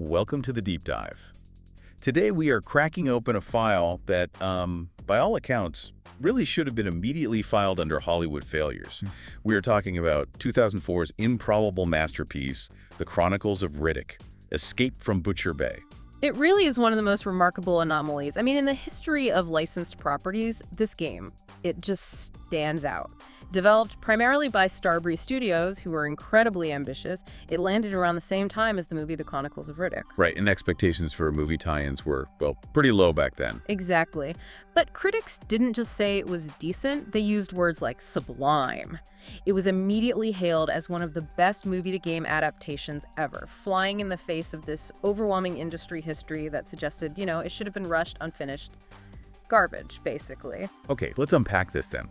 Welcome to the deep dive. Today we are cracking open a file that, by all accounts, really should have been immediately filed under Hollywood failures. We are talking about 2004's improbable masterpiece, The Chronicles of Riddick, Escape from Butcher Bay. It really is one of the most remarkable anomalies. I mean, in the history of licensed properties, this game, it just stands out. Developed primarily by Starbreeze Studios, who were incredibly ambitious, it landed around the same time as the movie The Chronicles of Riddick. Right, and expectations for movie tie-ins were, well, pretty low back then. Exactly. But critics didn't just say it was decent, they used words like sublime. It was immediately hailed as one of the best movie-to-game adaptations ever, flying in the face of this overwhelming industry history that suggested, it should have been rushed, unfinished garbage, basically. Okay, let's unpack this then.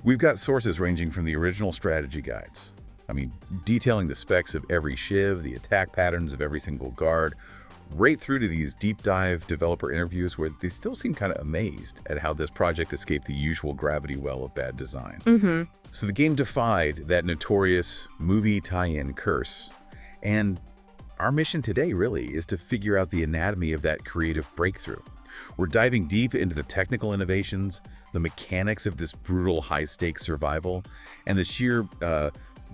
We've got sources ranging from the original strategy guides, detailing the specs of every shiv, the attack patterns of every single guard, right through to these deep dive developer interviews where they still seem kind of amazed at how this project escaped the usual gravity well of bad design. So the game defied that notorious movie tie-in curse, and our mission today really is to figure out the anatomy of that creative breakthrough. We're diving deep into the technical innovations, the mechanics of this brutal high-stakes survival, and the sheer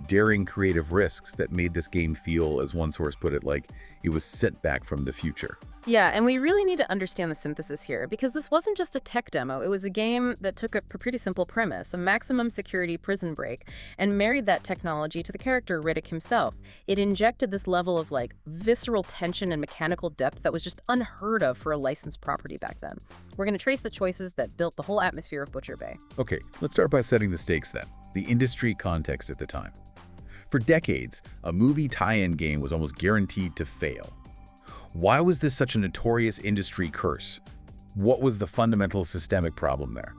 daring creative risks that made this game feel, as one source put it, like it was sent back from the future. Yeah, and we really need to understand the synthesis here, because this wasn't just a tech demo. It was a game that took a pretty simple premise, a maximum security prison break, and married that technology to the character Riddick himself. It injected this level of, visceral tension and mechanical depth that was just unheard of for a licensed property back then. We're going to trace the choices that built the whole atmosphere of Butcher Bay. Okay, let's start by setting the stakes then, the industry context at the time. For decades, a movie tie-in game was almost guaranteed to fail. Why was this such a notorious industry curse? What was the fundamental systemic problem there?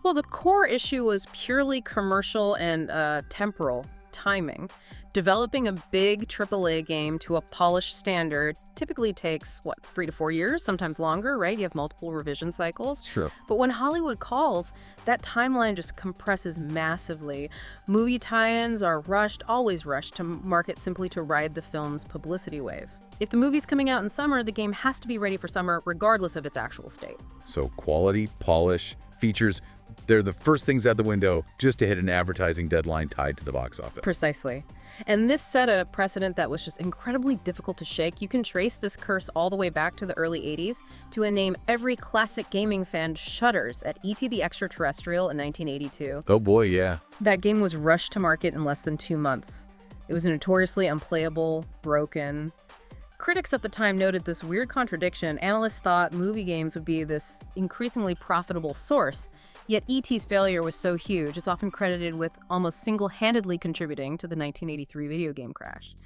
Well, the core issue was purely commercial and temporal timing. Developing a big AAA game to a polished standard typically takes, 3 to 4 years, sometimes longer, right? You have multiple revision cycles. Sure. But when Hollywood calls, that timeline just compresses massively. Movie tie-ins are always rushed to market simply to ride the film's publicity wave. If the movie's coming out in summer, the game has to be ready for summer regardless of its actual state. So quality, polish, features, they're the first things out the window just to hit an advertising deadline tied to the box office. Precisely. And this set a precedent that was just incredibly difficult to shake. You can trace this curse all the way back to the early 80s to a name every classic gaming fan shudders at E.T. the Extraterrestrial in 1982. Oh boy, yeah. That game was rushed to market in less than 2 months. It was notoriously unplayable, broken. Critics at the time noted this weird contradiction. Analysts thought movie games would be this increasingly profitable source, yet E.T.'s failure was so huge, it's often credited with almost single-handedly contributing to the 1983 video game crash.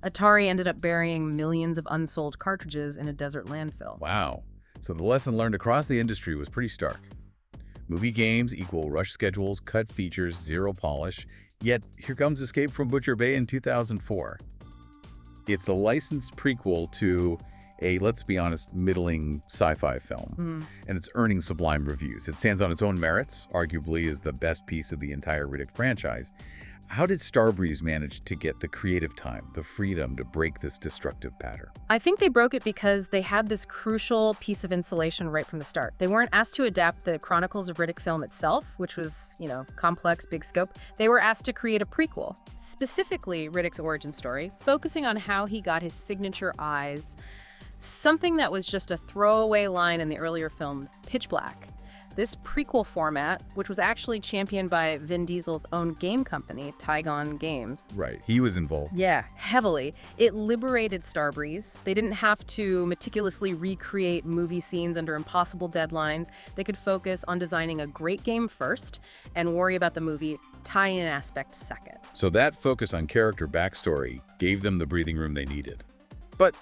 Atari ended up burying millions of unsold cartridges in a desert landfill. Wow. So the lesson learned across the industry was pretty stark. Movie games equal rush schedules, cut features, zero polish, yet here comes Escape from Butcher Bay in 2004. It's a licensed prequel to a, let's be honest, middling sci-fi film, and it's earning sublime reviews. It stands on its own merits, arguably is the best piece of the entire Riddick franchise. How did Starbreeze manage to get the creative time, the freedom to break this destructive pattern? I think they broke it because they had this crucial piece of insulation right from the start. They weren't asked to adapt the Chronicles of Riddick film itself, which was, complex, big scope. They were asked to create a prequel, specifically Riddick's origin story, focusing on how he got his signature eyes, something that was just a throwaway line in the earlier film, Pitch Black. This prequel format, which was actually championed by Vin Diesel's own game company, Tigon Games. Right, he was involved. Yeah, heavily. It liberated Starbreeze. They didn't have to meticulously recreate movie scenes under impossible deadlines. They could focus on designing a great game first and worry about the movie tie-in aspect second. So that focus on character backstory gave them the breathing room they needed. But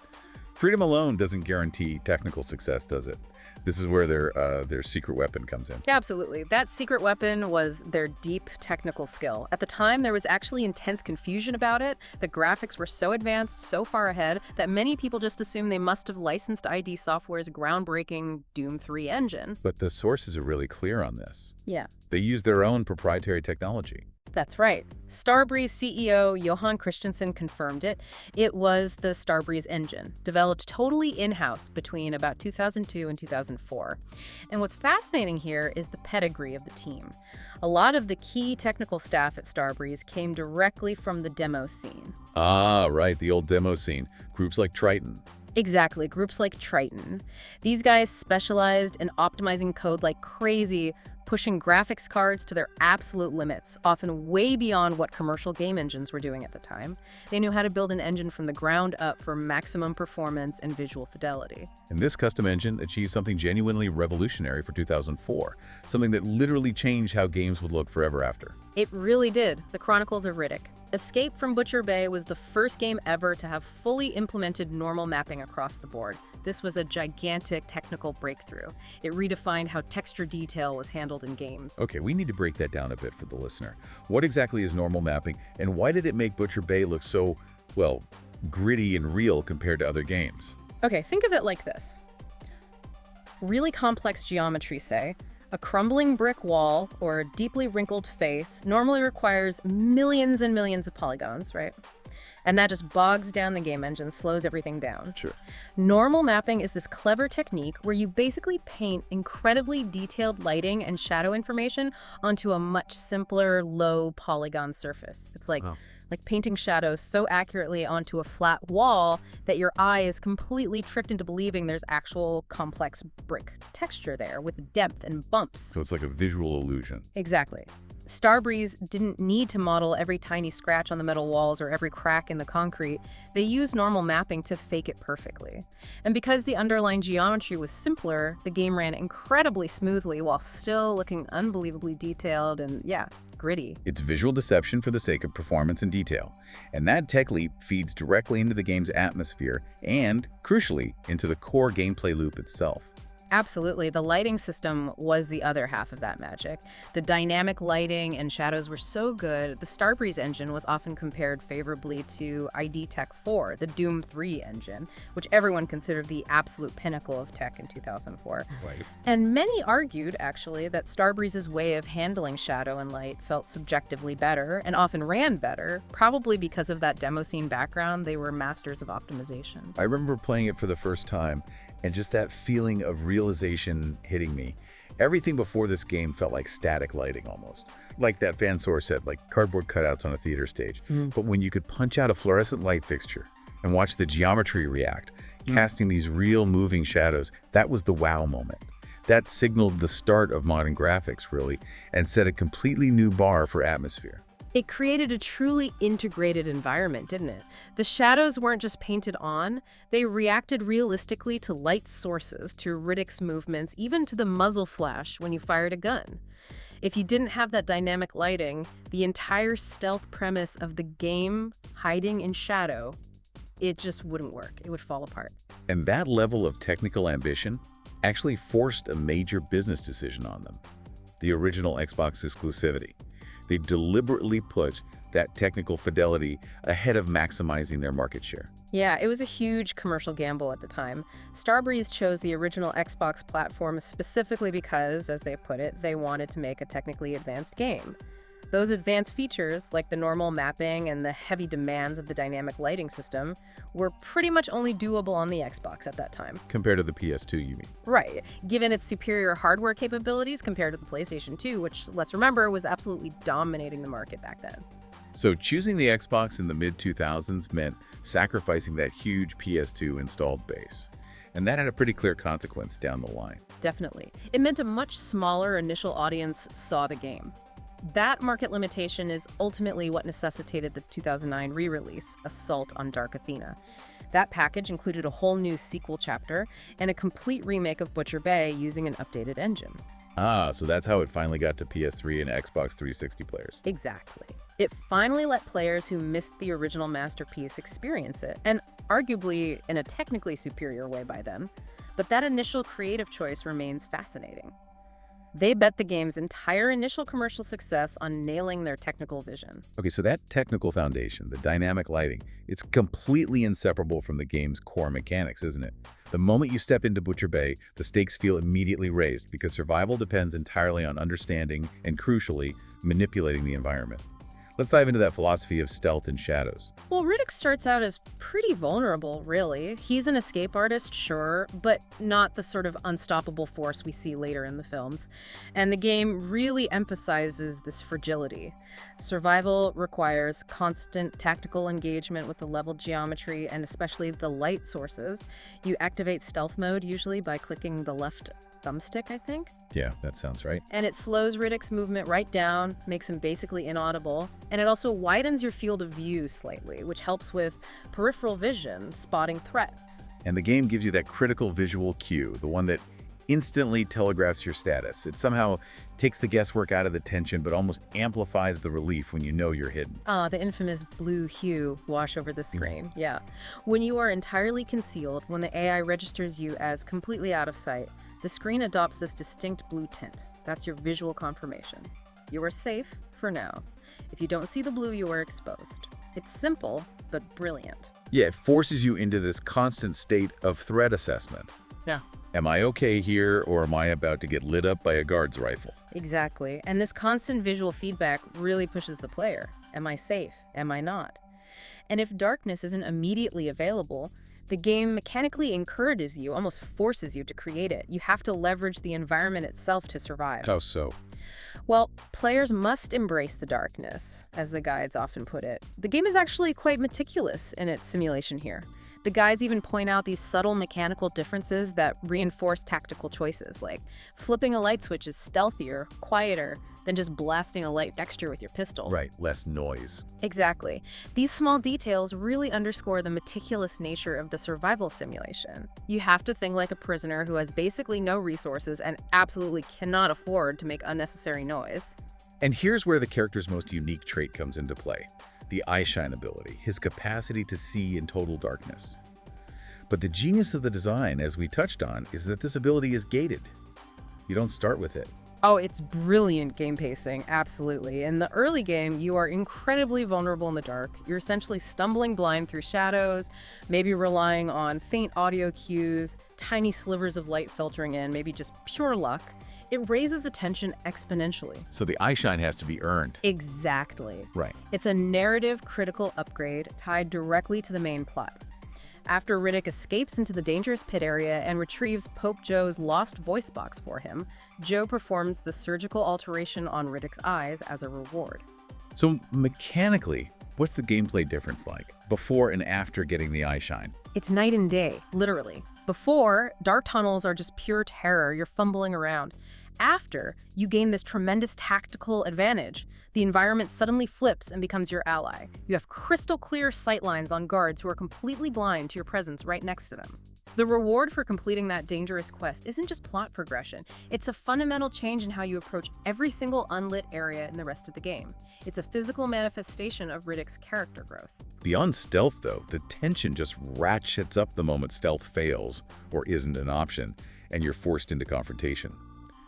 freedom alone doesn't guarantee technical success, does it? This is where their secret weapon comes in. Yeah, absolutely. That secret weapon was their deep technical skill. At the time, there was actually intense confusion about it. The graphics were so advanced, so far ahead, that many people just assumed they must have licensed ID Software's groundbreaking Doom 3 engine. But the sources are really clear on this. Yeah. They use their own proprietary technology. That's right. Starbreeze CEO Johan Christensen confirmed it. It was the Starbreeze engine, developed totally in-house between about 2002 and 2004. And what's fascinating here is the pedigree of the team. A lot of the key technical staff at Starbreeze came directly from the demo scene. Ah, right, the old demo scene. Groups like Triton. Exactly, groups like Triton. These guys specialized in optimizing code like crazy, pushing graphics cards to their absolute limits, often way beyond what commercial game engines were doing at the time. They knew how to build an engine from the ground up for maximum performance and visual fidelity. And this custom engine achieved something genuinely revolutionary for 2004, something that literally changed how games would look forever after. It really did. The Chronicles of Riddick. Escape from Butcher Bay was the first game ever to have fully implemented normal mapping across the board. This was a gigantic technical breakthrough. It redefined how texture detail was handled in games. Okay, we need to break that down a bit for the listener. What exactly is normal mapping, and why did it make Butcher Bay look so, well, gritty and real compared to other games? Okay, think of it like this. Really complex geometry, say, a crumbling brick wall or a deeply wrinkled face normally requires millions and millions of polygons, right? And that just bogs down the game engine, slows everything down. Sure. Normal mapping is this clever technique where you basically paint incredibly detailed lighting and shadow information onto a much simpler, low polygon surface. It's like painting shadows so accurately onto a flat wall that your eye is completely tricked into believing there's actual complex brick texture there with depth and bumps. So it's like a visual illusion. Exactly. Starbreeze didn't need to model every tiny scratch on the metal walls or every crack in the concrete. They used normal mapping to fake it perfectly. And because the underlying geometry was simpler, the game ran incredibly smoothly while still looking unbelievably detailed and, gritty. It's visual deception for the sake of performance and detail. And that tech leap feeds directly into the game's atmosphere and, crucially, into the core gameplay loop itself. Absolutely. The lighting system was the other half of that magic. The dynamic lighting and shadows were so good, the Starbreeze engine was often compared favorably to ID Tech 4, the Doom 3 engine, which everyone considered the absolute pinnacle of tech in 2004. Right. And many argued, actually, that Starbreeze's way of handling shadow and light felt subjectively better and often ran better, probably because of that demo scene background. They were masters of optimization. I remember playing it for the first time, and just that feeling of realization hitting me. Everything before this game felt like static lighting almost. Like that fan source said, like cardboard cutouts on a theater stage. But when you could punch out a fluorescent light fixture and watch the geometry react, casting these real moving shadows, that was the wow moment. That signaled the start of modern graphics, really, and set a completely new bar for atmosphere. It created a truly integrated environment, didn't it? The shadows weren't just painted on, they reacted realistically to light sources, to Riddick's movements, even to the muzzle flash when you fired a gun. If you didn't have that dynamic lighting, the entire stealth premise of the game hiding in shadow, it just wouldn't work. It would fall apart. And that level of technical ambition actually forced a major business decision on them: the original Xbox exclusivity. They deliberately put that technical fidelity ahead of maximizing their market share. Yeah, it was a huge commercial gamble at the time. Starbreeze chose the original Xbox platform specifically because, as they put it, they wanted to make a technically advanced game. Those advanced features, like the normal mapping and the heavy demands of the dynamic lighting system, were pretty much only doable on the Xbox at that time. Compared to the PS2, you mean? Right, given its superior hardware capabilities compared to the PlayStation 2, which, let's remember, was absolutely dominating the market back then. So choosing the Xbox in the mid-2000s meant sacrificing that huge PS2 installed base. And that had a pretty clear consequence down the line. Definitely. It meant a much smaller initial audience saw the game. That market limitation is ultimately what necessitated the 2009 re-release, Assault on Dark Athena. That package included a whole new sequel chapter and a complete remake of Butcher Bay using an updated engine. Ah, so that's how it finally got to PS3 and Xbox 360 players. Exactly. It finally let players who missed the original masterpiece experience it, and arguably in a technically superior way by then. But that initial creative choice remains fascinating. They bet the game's entire initial commercial success on nailing their technical vision. Okay, so that technical foundation, the dynamic lighting, it's completely inseparable from the game's core mechanics, isn't it? The moment you step into Butcher Bay, the stakes feel immediately raised because survival depends entirely on understanding and, crucially, manipulating the environment. Let's dive into that philosophy of stealth and shadows. Well, Riddick starts out as pretty vulnerable, really. He's an escape artist, sure, but not the sort of unstoppable force we see later in the films. And the game really emphasizes this fragility. Survival requires constant tactical engagement with the level geometry and especially the light sources. You activate stealth mode usually by clicking the left thumbstick, I think. Yeah, that sounds right. And it slows Riddick's movement right down, makes him basically inaudible, and it also widens your field of view slightly, which helps with peripheral vision, spotting threats. And the game gives you that critical visual cue, the one that instantly telegraphs your status. It somehow takes the guesswork out of the tension, but almost amplifies the relief when you know you're hidden. The infamous blue hue wash over the screen, yeah. When you are entirely concealed, when the AI registers you as completely out of sight, the screen adopts this distinct blue tint. That's your visual confirmation. You are safe for now. If you don't see the blue, you are exposed. It's simple, but brilliant. Yeah, it forces you into this constant state of threat assessment. Yeah. Am I okay here, or am I about to get lit up by a guard's rifle? Exactly. And this constant visual feedback really pushes the player. Am I safe? Am I not? And if darkness isn't immediately available, the game mechanically encourages you, almost forces you to create it. You have to leverage the environment itself to survive. How so? Well, players must embrace the darkness, as the guides often put it. The game is actually quite meticulous in its simulation here. The guides even point out these subtle mechanical differences that reinforce tactical choices, like flipping a light switch is stealthier, quieter, than just blasting a light fixture with your pistol. Right, less noise. Exactly. These small details really underscore the meticulous nature of the survival simulation. You have to think like a prisoner who has basically no resources and absolutely cannot afford to make unnecessary noise. And here's where the character's most unique trait comes into play. The eyeshine ability, his capacity to see in total darkness. But the genius of the design, as we touched on, is that this ability is gated. You don't start with it. Oh, it's brilliant game pacing, absolutely. In the early game, you are incredibly vulnerable in the dark. You're essentially stumbling blind through shadows, maybe relying on faint audio cues, tiny slivers of light filtering in, maybe just pure luck. It raises the tension exponentially. So the eyeshine has to be earned. Exactly. Right. It's a narrative critical upgrade tied directly to the main plot. After Riddick escapes into the dangerous pit area and retrieves Pope Joe's lost voice box for him, Joe performs the surgical alteration on Riddick's eyes as a reward. So mechanically, what's the gameplay difference like before and after getting the eyeshine? It's night and day, literally. Before, dark tunnels are just pure terror. You're fumbling around. After, you gain this tremendous tactical advantage. The environment suddenly flips and becomes your ally. You have crystal clear sightlines on guards who are completely blind to your presence right next to them. The reward for completing that dangerous quest isn't just plot progression. It's a fundamental change in how you approach every single unlit area in the rest of the game. It's a physical manifestation of Riddick's character growth. Beyond stealth, though, the tension just ratchets up the moment stealth fails or isn't an option, and you're forced into confrontation.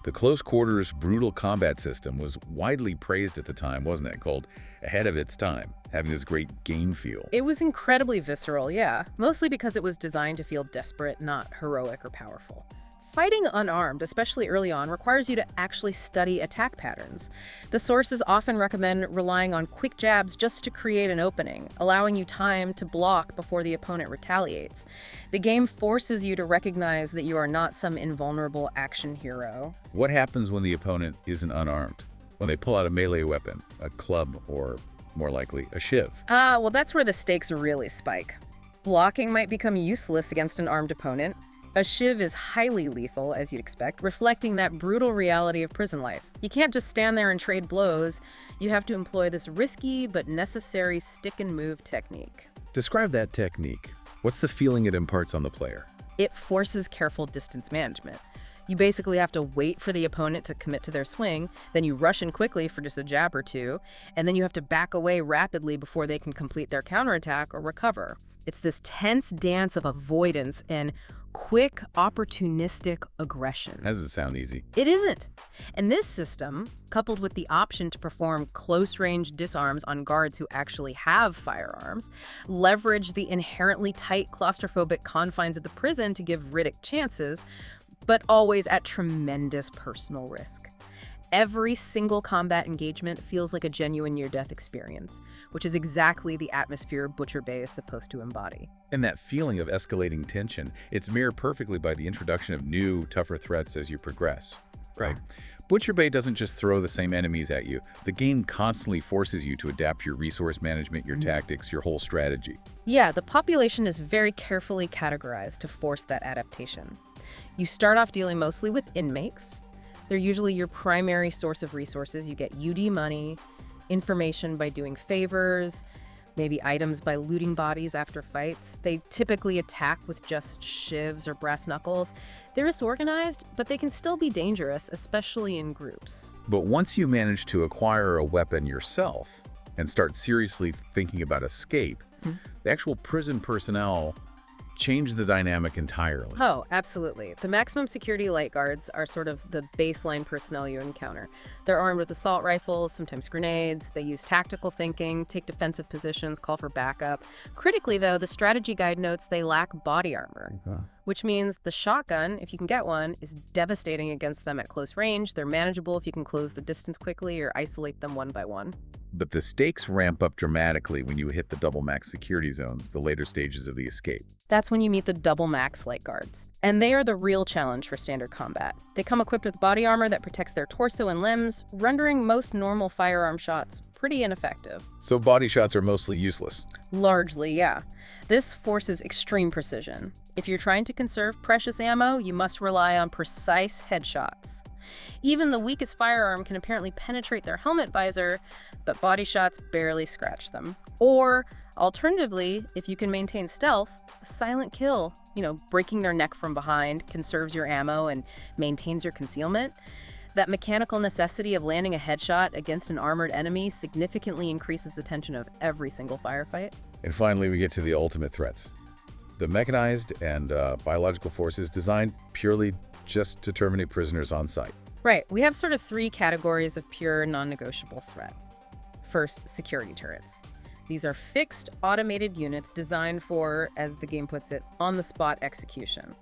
The close-quarters, brutal combat system was widely praised at the time, wasn't it? Called ahead of its time, having this great game feel. It was incredibly visceral, yeah. Mostly because it was designed to feel desperate, not heroic or powerful. Fighting unarmed, especially early on, requires you to actually study attack patterns. The sources often recommend relying on quick jabs just to create an opening, allowing you time to block before the opponent retaliates. The game forces you to recognize that you are not some invulnerable action hero. What happens when the opponent isn't unarmed? When they pull out a melee weapon, a club, or more likely, a shiv? Well, that's where the stakes really spike. Blocking might become useless against an armed opponent. A shiv is highly lethal, as you'd expect, reflecting that brutal reality of prison life. You can't just stand there and trade blows. You have to employ this risky but necessary stick-and-move technique. Describe that technique. What's the feeling it imparts on the player? It forces careful distance management. You basically have to wait for the opponent to commit to their swing, then you rush in quickly for just a jab or two, and then you have to back away rapidly before they can complete their counterattack or recover. It's this tense dance of avoidance and quick, opportunistic aggression. That doesn't sound easy. It isn't. And this system, coupled with the option to perform close-range disarms on guards who actually have firearms, leverage the inherently tight claustrophobic confines of the prison to give Riddick chances, but always at tremendous personal risk. Every single combat engagement feels like a genuine near-death experience, which is exactly the atmosphere Butcher Bay is supposed to embody. And that feeling of escalating tension, it's mirrored perfectly by the introduction of new, tougher threats as you progress. Right. Butcher Bay doesn't just throw the same enemies at you. The game constantly forces you to adapt your resource management, your tactics, your whole strategy. Yeah, the population is very carefully categorized to force that adaptation. You start off dealing mostly with inmates. They're usually your primary source of resources. You get UD money, information by doing favors, maybe items by looting bodies after fights. They typically attack with just shivs or brass knuckles. They're disorganized, but they can still be dangerous, especially in groups. But once you manage to acquire a weapon yourself and start seriously thinking about escape, the actual prison personnel change the dynamic entirely. Oh, absolutely. The maximum security light guards are sort of the baseline personnel you encounter. They're armed with assault rifles, sometimes grenades. They use tactical thinking, take defensive positions, call for backup. Critically, though, the strategy guide notes they lack body armor, which means the shotgun, if you can get one, is devastating against them at close range. They're manageable if you can close the distance quickly or isolate them one by one. But the stakes ramp up dramatically when you hit the double max security zones, the later stages of the escape. That's when you meet the double max light guards. And they are the real challenge for standard combat. They come equipped with body armor that protects their torso and limbs, rendering most normal firearm shots pretty ineffective. So body shots are mostly useless. Largely, yeah. This forces extreme precision. If you're trying to conserve precious ammo, you must rely on precise headshots. Even the weakest firearm can apparently penetrate their helmet visor, but body shots barely scratch them. Or, alternatively, if you can maintain stealth, a silent kill, breaking their neck from behind, conserves your ammo and maintains your concealment. That mechanical necessity of landing a headshot against an armored enemy significantly increases the tension of every single firefight. And finally, we get to the ultimate threats. The mechanized and biological forces designed purely just to terminate prisoners on sight. Right. We have sort of three categories of pure non-negotiable threat. First, security turrets. These are fixed, automated units designed for, as the game puts it, on-the-spot execution.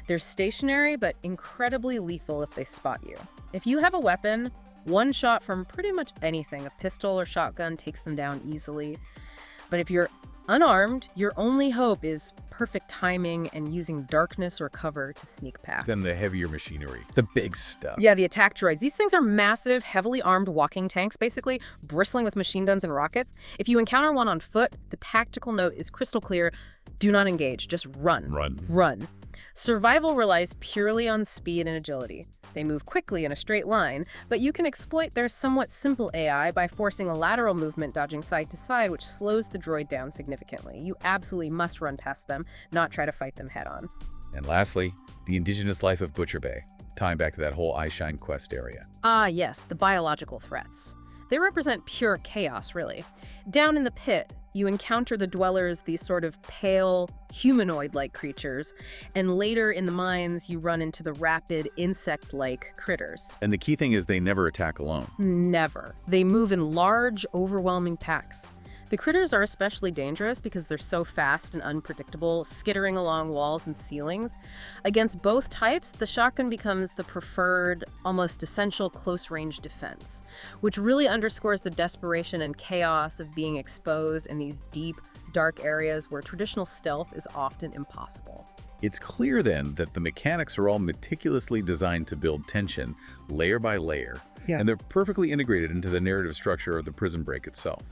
They're stationary, but incredibly lethal if they spot you. If you have a weapon, one shot from pretty much anything, a pistol or shotgun, takes them down easily. But if you're unarmed, your only hope is perfect timing and using darkness or cover to sneak past. Then the heavier machinery, the big stuff. Yeah, the attack droids. These things are massive, heavily armed walking tanks, basically, bristling with machine guns and rockets. If you encounter one on foot, the tactical note is crystal clear. Do not engage. Just run. Run. Survival relies purely on speed and agility. They move quickly in a straight line, but you can exploit their somewhat simple AI by forcing a lateral movement dodging side to side, which slows the droid down significantly. You absolutely must run past them, not try to fight them head-on. And lastly, the indigenous life of Butcher Bay, tying back to that whole eyeshine quest area. Ah, yes, the biological threats. They represent pure chaos, really. Down in the pit, you encounter the dwellers, these sort of pale, humanoid-like creatures, and later in the mines, you run into the rapid, insect-like critters. And the key thing is they never attack alone. Never. They move in large, overwhelming packs. The critters are especially dangerous because they're so fast and unpredictable, skittering along walls and ceilings. Against both types, the shotgun becomes the preferred, almost essential close-range defense, which really underscores the desperation and chaos of being exposed in these deep, dark areas where traditional stealth is often impossible. It's clear then that the mechanics are all meticulously designed to build tension layer by layer, and they're perfectly integrated into the narrative structure of the prison break itself.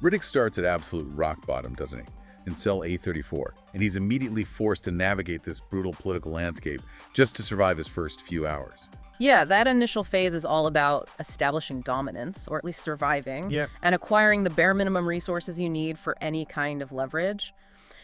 Riddick starts at absolute rock bottom, doesn't he? In cell A34, and he's immediately forced to navigate this brutal political landscape just to survive his first few hours. Yeah, that initial phase is all about establishing dominance, or at least surviving, and acquiring the bare minimum resources you need for any kind of leverage.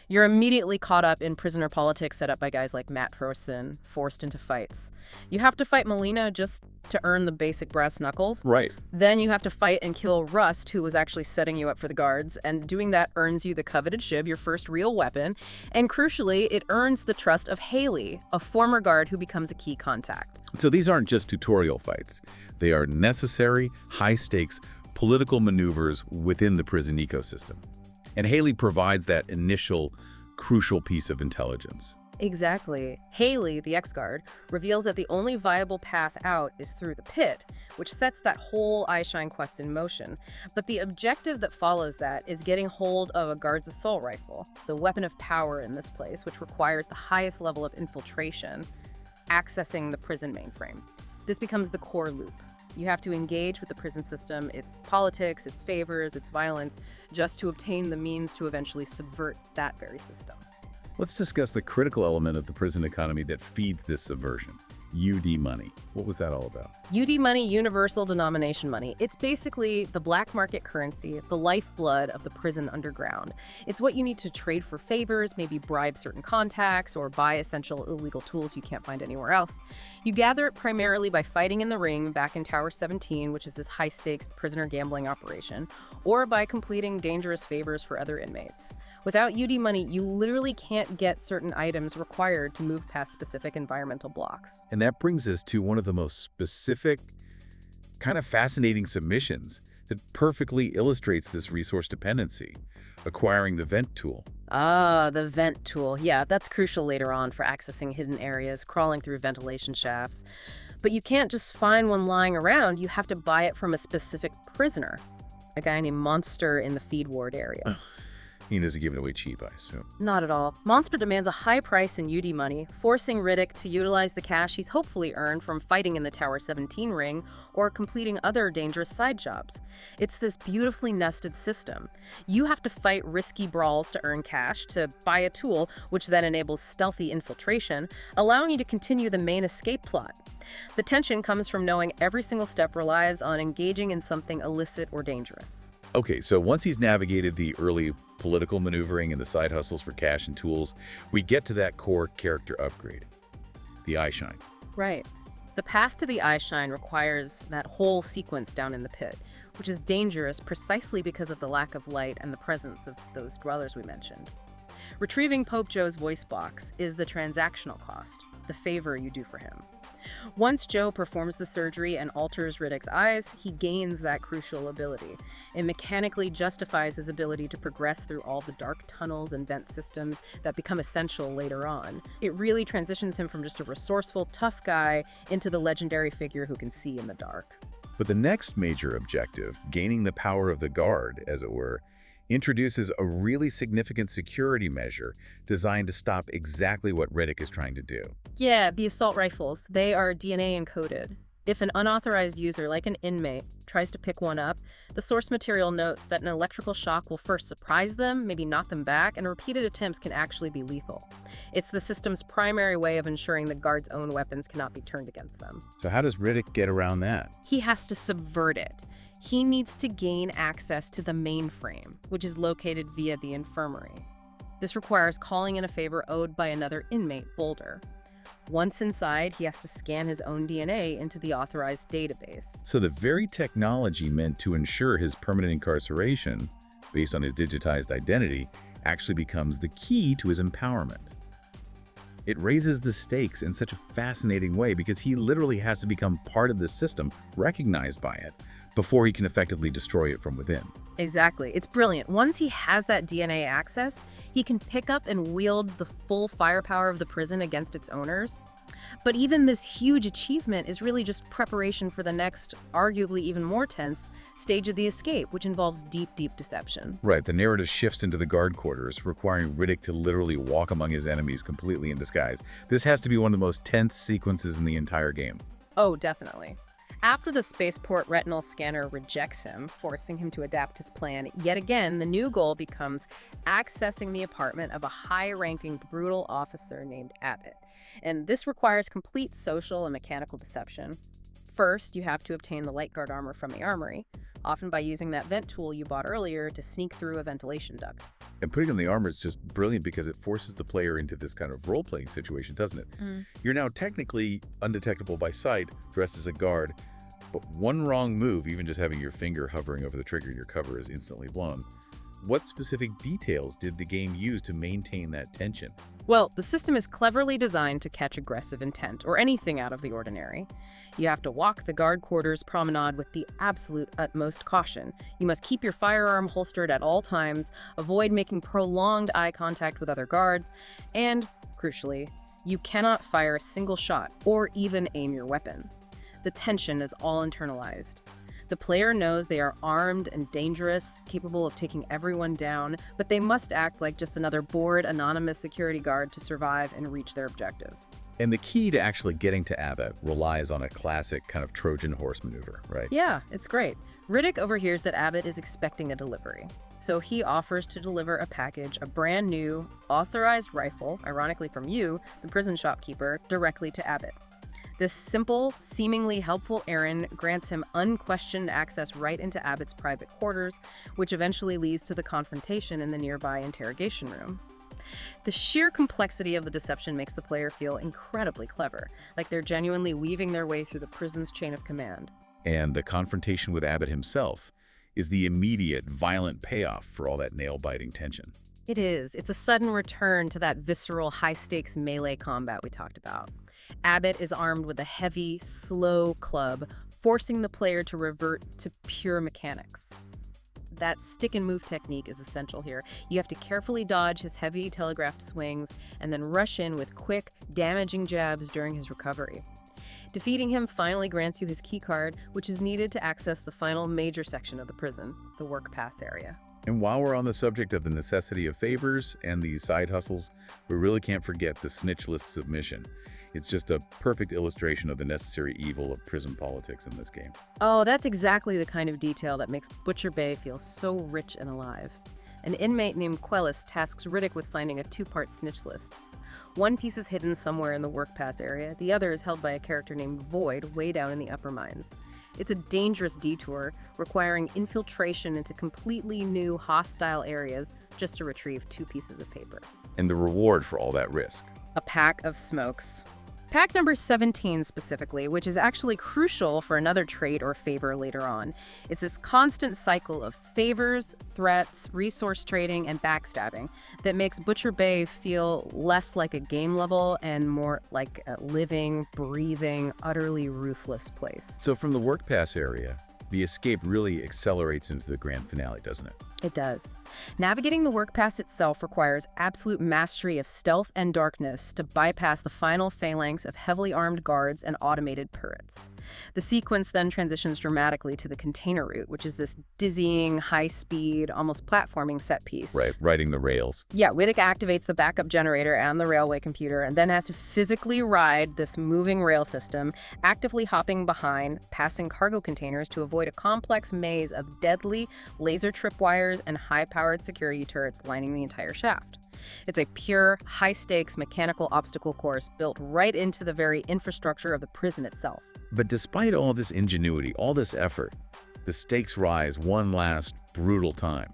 You're immediately caught up in prisoner politics set up by guys like Matt Person, forced into fights. You have to fight Melina just to earn the basic brass knuckles. Right. Then you have to fight and kill Rust, who was actually setting you up for the guards, and doing that earns you the coveted shiv, your first real weapon. And crucially, it earns the trust of Haley, a former guard who becomes a key contact. So these aren't just tutorial fights. They are necessary, high-stakes political maneuvers within the prison ecosystem. And Haley provides that initial, crucial piece of intelligence. Exactly. Haley, the ex-guard, reveals that the only viable path out is through the pit, which sets that whole eyeshine quest in motion. But the objective that follows that is getting hold of a guard's assault rifle, the weapon of power in this place, which requires the highest level of infiltration, accessing the prison mainframe. This becomes the core loop. You have to engage with the prison system, its politics, its favors, its violence, just to obtain the means to eventually subvert that very system. Let's discuss the critical element of the prison economy that feeds this subversion. UD money. What was that all about? UD money, universal denomination money. It's basically the black market currency, the lifeblood of the prison underground. It's what you need to trade for favors, maybe bribe certain contacts, or buy essential illegal tools you can't find anywhere else. You gather it primarily by fighting in the ring back in Tower 17, which is this high-stakes prisoner gambling operation, or by completing dangerous favors for other inmates. Without UD money, you literally can't get certain items required to move past specific environmental blocks. And that brings us to one of the most specific, kind of fascinating submissions that perfectly illustrates this resource dependency, acquiring the vent tool. Ah, the vent tool. Yeah, that's crucial later on for accessing hidden areas, crawling through ventilation shafts. But you can't just find one lying around. You have to buy it from a specific prisoner, a guy named Monster in the feed ward area. He doesn't give it away cheap, I assume. Not at all. Monster demands a high price in UD money, forcing Riddick to utilize the cash he's hopefully earned from fighting in the Tower 17 ring or completing other dangerous side jobs. It's this beautifully nested system. You have to fight risky brawls to earn cash, to buy a tool, which then enables stealthy infiltration, allowing you to continue the main escape plot. The tension comes from knowing every single step relies on engaging in something illicit or dangerous. Okay, so once he's navigated the early political maneuvering and the side hustles for cash and tools, we get to that core character upgrade, the eyeshine. Right. The path to the eyeshine requires that whole sequence down in the pit, which is dangerous precisely because of the lack of light and the presence of those dwellers we mentioned. Retrieving Pope Joe's voice box is the transactional cost, the favor you do for him. Once Joe performs the surgery and alters Riddick's eyes, he gains that crucial ability. It mechanically justifies his ability to progress through all the dark tunnels and vent systems that become essential later on. It really transitions him from just a resourceful, tough guy into the legendary figure who can see in the dark. But the next major objective, gaining the power of the guard, as it were, introduces a really significant security measure designed to stop exactly what Riddick is trying to do. Yeah, the assault rifles, they are DNA encoded. If an unauthorized user, like an inmate, tries to pick one up, the source material notes that an electrical shock will first surprise them, maybe knock them back, and repeated attempts can actually be lethal. It's the system's primary way of ensuring the guard's own weapons cannot be turned against them. So how does Riddick get around that? He has to subvert it. He needs to gain access to the mainframe, which is located via the infirmary. This requires calling in a favor owed by another inmate, Boulder. Once inside, he has to scan his own DNA into the authorized database. So the very technology meant to ensure his permanent incarceration, based on his digitized identity, actually becomes the key to his empowerment. It raises the stakes in such a fascinating way because he literally has to become part of the system, recognized by it, before he can effectively destroy it from within. Exactly. It's brilliant. Once he has that DNA access, he can pick up and wield the full firepower of the prison against its owners. But even this huge achievement is really just preparation for the next, arguably even more tense, stage of the escape, which involves deep, deep deception. Right, the narrative shifts into the guard quarters, requiring Riddick to literally walk among his enemies completely in disguise. This has to be one of the most tense sequences in the entire game. Oh, definitely. After the spaceport retinal scanner rejects him, forcing him to adapt his plan, yet again, the new goal becomes accessing the apartment of a high-ranking, brutal officer named Abbott. And this requires complete social and mechanical deception. First, you have to obtain the light guard armor from the armory, often by using that vent tool you bought earlier to sneak through a ventilation duct. And putting on the armor is just brilliant because it forces the player into this kind of role-playing situation, doesn't it? You're now technically undetectable by sight, dressed as a guard, but one wrong move, even just having your finger hovering over the trigger, your cover is instantly blown. what specific details did the game use to maintain that tension? Well, the system is cleverly designed to catch aggressive intent, or anything out of the ordinary. You have to walk the guard quarters promenade with the absolute utmost caution. You must keep your firearm holstered at all times, avoid making prolonged eye contact with other guards, and, crucially, you cannot fire a single shot or even aim your weapon. The tension is all internalized. The player knows they are armed and dangerous, capable of taking everyone down, but they must act like just another bored, anonymous security guard to survive and reach their objective. And the key to actually getting to Abbott relies on a classic kind of Trojan horse maneuver, right? Yeah, it's great. Riddick overhears that Abbott is expecting a delivery. So he offers to deliver a package, a brand new, authorized rifle, ironically from you, the prison shopkeeper, directly to Abbott. This simple, seemingly helpful errand grants him unquestioned access right into Abbott's private quarters, which eventually leads to the confrontation in the nearby interrogation room. The sheer complexity of the deception makes the player feel incredibly clever, like they're genuinely weaving their way through the prison's chain of command. And the confrontation with Abbott himself is the immediate, violent payoff for all that nail-biting tension. It is. It's a sudden return to that visceral, high-stakes melee combat we talked about. Abbott is armed with a heavy, slow club, forcing the player to revert to pure mechanics. That stick-and-move technique is essential here. You have to carefully dodge his heavy telegraphed swings and then rush in with quick, damaging jabs during his recovery. Defeating him finally grants you his keycard, which is needed to access the final major section of the prison, the work pass area. And while we're on the subject of the necessity of favors and these side hustles, we really can't forget the snitchless submission. It's just a perfect illustration of the necessary evil of prison politics in this game. Oh, that's exactly the kind of detail that makes Butcher Bay feel so rich and alive. An inmate named Quellis tasks Riddick with finding a two-part snitch list. One piece is hidden somewhere in the work pass area, the other is held by a character named Void way down in the upper mines. It's a dangerous detour, requiring infiltration into completely new, hostile areas just to retrieve two pieces of paper. And the reward for all that risk. A pack of smokes. Pack number 17 specifically, which is actually crucial for another trait or favor later on. It's this constant cycle of favors, threats, resource trading, and backstabbing that makes Butcher Bay feel less like a game level and more like a living, breathing, utterly ruthless place. So from the work pass area, the escape really accelerates into the grand finale, doesn't it? It does. Navigating the work pass itself requires absolute mastery of stealth and darkness to bypass the final phalanx of heavily armed guards and automated turrets. The sequence then transitions dramatically to the container route, which is this dizzying, high-speed, almost platforming set piece. Right, riding the rails. Yeah, Riddick activates the backup generator and the railway computer and then has to physically ride this moving rail system, actively hopping behind, passing cargo containers to avoid a complex maze of deadly laser tripwires and high-powered security turrets lining the entire shaft. It's a pure, high-stakes mechanical obstacle course built right into the very infrastructure of the prison itself. But despite all this ingenuity, all this effort, the stakes rise one last brutal time.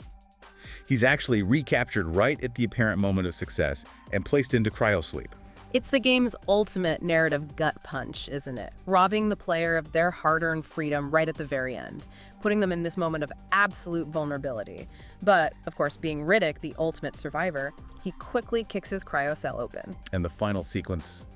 He's actually recaptured right at the apparent moment of success and placed into cryosleep. It's the game's ultimate narrative gut punch, isn't it? Robbing the player of their hard-earned freedom right at the very end, putting them in this moment of absolute vulnerability. But, of course, being Riddick, the ultimate survivor, he quickly kicks his cryo cell open. And the final sequence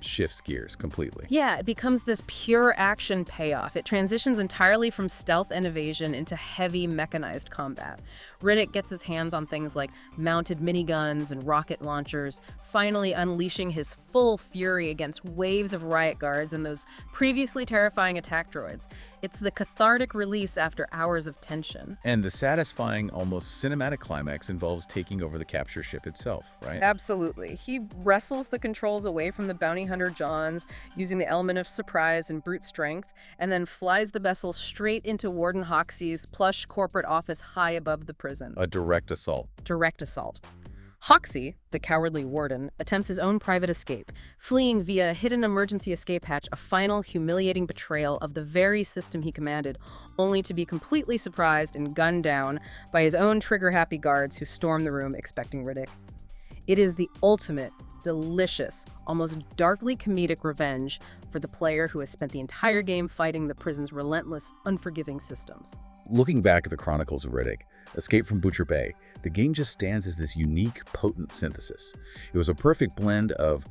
shifts gears completely. Yeah, it becomes this pure action payoff. It transitions entirely from stealth and evasion into heavy mechanized combat. Riddick gets his hands on things like mounted miniguns and rocket launchers, finally unleashing his full fury against waves of riot guards and those previously terrifying attack droids. It's the cathartic release after hours of tension. And the satisfying, almost cinematic climax involves taking over the capture ship itself, right? Absolutely. He wrestles the controls away from the bounty hunter Johns, using the element of surprise and brute strength, and then flies the vessel straight into Warden Hoxie's plush corporate office high above the prison. A direct assault. Direct assault. Hoxie, the cowardly warden, attempts his own private escape, fleeing via a hidden emergency escape hatch, a final humiliating betrayal of the very system he commanded, only to be completely surprised and gunned down by his own trigger-happy guards who storm the room expecting Riddick. It is the ultimate, delicious, almost darkly comedic revenge for the player who has spent the entire game fighting the prison's relentless, unforgiving systems. Looking back at the Chronicles of Riddick, Escape from Butcher Bay, the game just stands as this unique, potent synthesis. It was a perfect blend of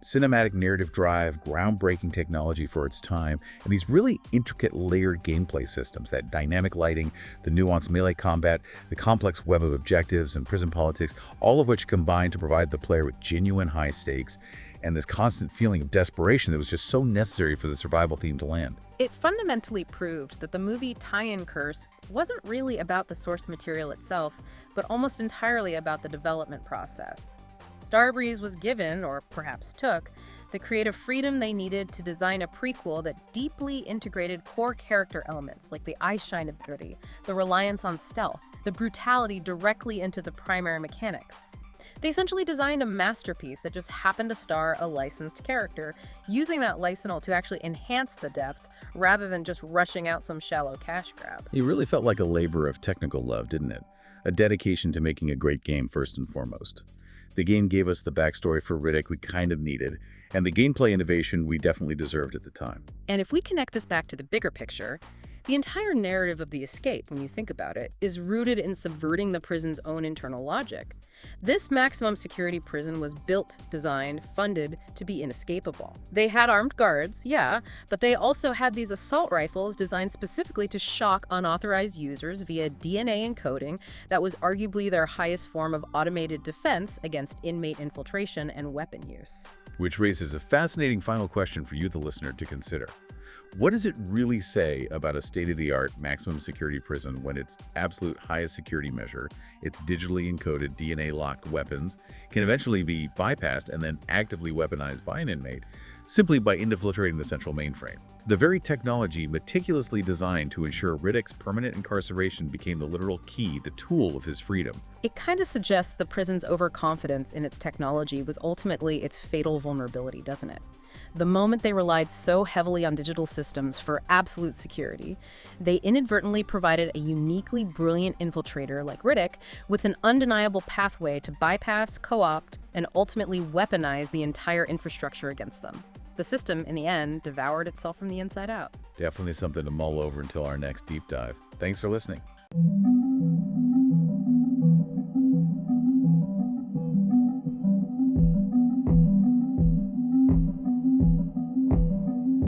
cinematic narrative drive, groundbreaking technology for its time, and these really intricate layered gameplay systems, that dynamic lighting, the nuanced melee combat, the complex web of objectives and prison politics, all of which combine to provide the player with genuine high stakes and this constant feeling of desperation that was just so necessary for the survival theme to land. It fundamentally proved that the movie Tie-in Curse wasn't really about the source material itself, but almost entirely about the development process. Starbreeze was given, or perhaps took, the creative freedom they needed to design a prequel that deeply integrated core character elements like the eyeshine ability, the reliance on stealth, the brutality directly into the primary mechanics. They essentially designed a masterpiece that just happened to star a licensed character, using that license to actually enhance the depth rather than just rushing out some shallow cash grab. It really felt like a labor of technical love, didn't it? A dedication to making a great game first and foremost. The game gave us the backstory for Riddick we kind of needed, and the gameplay innovation we definitely deserved at the time. And if we connect this back to the bigger picture, the entire narrative of the escape, when you think about it, is rooted in subverting the prison's own internal logic. This maximum security prison was built, designed, funded to be inescapable. They had armed guards, yeah, but they also had these assault rifles designed specifically to shock unauthorized users via DNA encoding that was arguably their highest form of automated defense against inmate infiltration and weapon use. Which raises a fascinating final question for you, the listener, to consider. What does it really say about a state-of-the-art maximum security prison when its absolute highest security measure, its digitally encoded DNA-locked weapons, can eventually be bypassed and then actively weaponized by an inmate simply by infiltrating the central mainframe? The very technology meticulously designed to ensure Riddick's permanent incarceration became the literal key, the tool of his freedom. It kind of suggests the prison's overconfidence in its technology was ultimately its fatal vulnerability, doesn't it? The moment they relied so heavily on digital systems for absolute security, they inadvertently provided a uniquely brilliant infiltrator like Riddick with an undeniable pathway to bypass, co-opt, and ultimately weaponize the entire infrastructure against them. The system, in the end, devoured itself from the inside out. Definitely something to mull over until our next deep dive. Thanks for listening.